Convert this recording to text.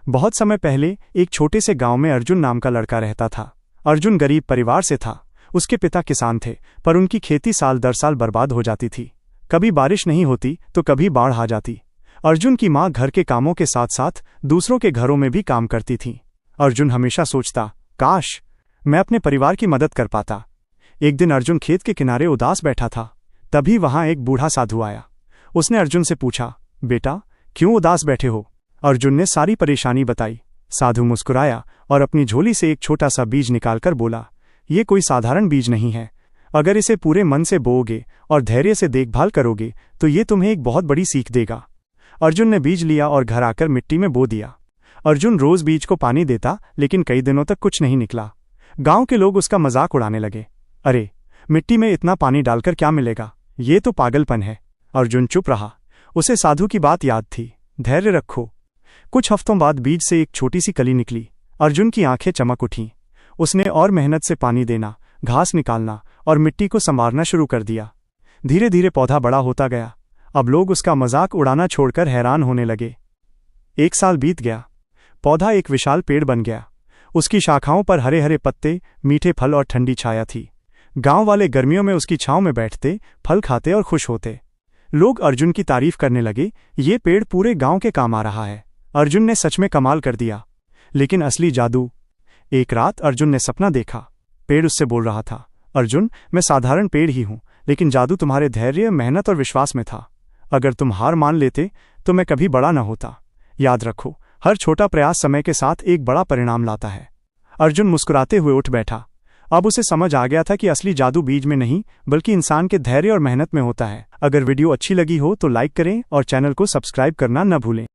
बहुत समय पहले एक छोटे से गांव में अर्जुन नाम का लड़का रहता था। अर्जुन गरीब परिवार से था। उसके पिता किसान थे, पर उनकी खेती साल दर साल बर्बाद हो जाती थी। कभी बारिश नहीं होती तो कभी बाढ़ आ जाती। अर्जुन की माँ घर के कामों के साथ साथ दूसरों के घरों में भी काम करती थी। अर्जुन हमेशा सोचता, काश मैं अपने परिवार की मदद कर पाता। एक दिन अर्जुन खेत के किनारे उदास बैठा था। तभी वहां एक बूढ़ा साधु आया। उसने अर्जुन से पूछा, बेटा क्यों उदास बैठे हो? अर्जुन ने सारी परेशानी बताई। साधु मुस्कुराया और अपनी झोली से एक छोटा सा बीज निकालकर बोला, ये कोई साधारण बीज नहीं है। अगर इसे पूरे मन से बोओगे और धैर्य से देखभाल करोगे तो ये तुम्हें एक बहुत बड़ी सीख देगा। अर्जुन ने बीज लिया और घर आकर मिट्टी में बो दिया। अर्जुन रोज बीज को पानी देता, लेकिन कई दिनों तक कुछ नहीं निकला। गांव के लोग उसका मजाक उड़ाने लगे। अरे मिट्टी में इतना पानी डालकर क्या मिलेगा, ये तो पागलपन है। अर्जुन चुप रहा। उसे साधु की बात याद थी, धैर्य रखो। कुछ हफ्तों बाद बीज से एक छोटी सी कली निकली। अर्जुन की आंखें चमक उठीं। उसने और मेहनत से पानी देना, घास निकालना और मिट्टी को संवारना शुरू कर दिया। धीरे धीरे पौधा बड़ा होता गया। अब लोग उसका मजाक उड़ाना छोड़कर हैरान होने लगे। एक साल बीत गया। पौधा एक विशाल पेड़ बन गया। उसकी शाखाओं पर हरे हरे पत्ते, मीठे फल और ठंडी छाया थी। गांव वाले गर्मियों में उसकी छांव में बैठते, फल खाते और खुश होते। लोग अर्जुन की तारीफ करने लगे, ये पेड़ पूरे गांव के काम आ रहा है। अर्जुन ने सच में कमाल कर दिया। लेकिन असली जादू। एक रात अर्जुन ने सपना देखा। पेड़ उससे बोल रहा था, अर्जुन मैं साधारण पेड़ ही हूं, लेकिन जादू तुम्हारे धैर्य, मेहनत और विश्वास में था। अगर तुम हार मान लेते तो मैं कभी बड़ा न होता। याद रखो, हर छोटा प्रयास समय के साथ एक बड़ा परिणाम लाता है। अर्जुन मुस्कुराते हुए उठ बैठा। अब उसे समझ आ गया था कि असली जादू बीज में नहीं, बल्कि इंसान के धैर्य और मेहनत में होता है। अगर वीडियो अच्छी लगी हो तो लाइक करें और चैनल को सब्सक्राइब करना न भूलें।